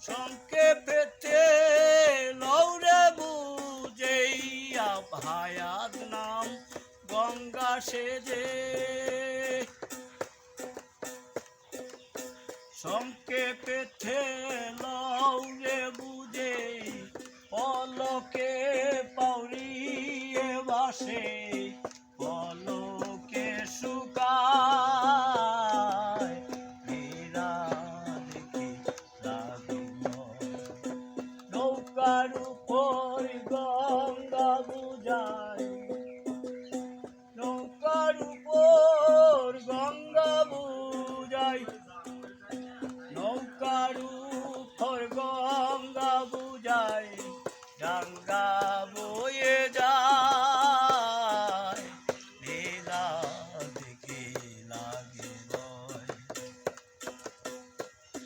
সংক্ষেপেতে লৌরে বুঝেইয়া ভায়াত নাম গঙ্গা সেজে সংক্ষেপেতে লৌরে বুঝে পলকে পাউরিয়ে বাসে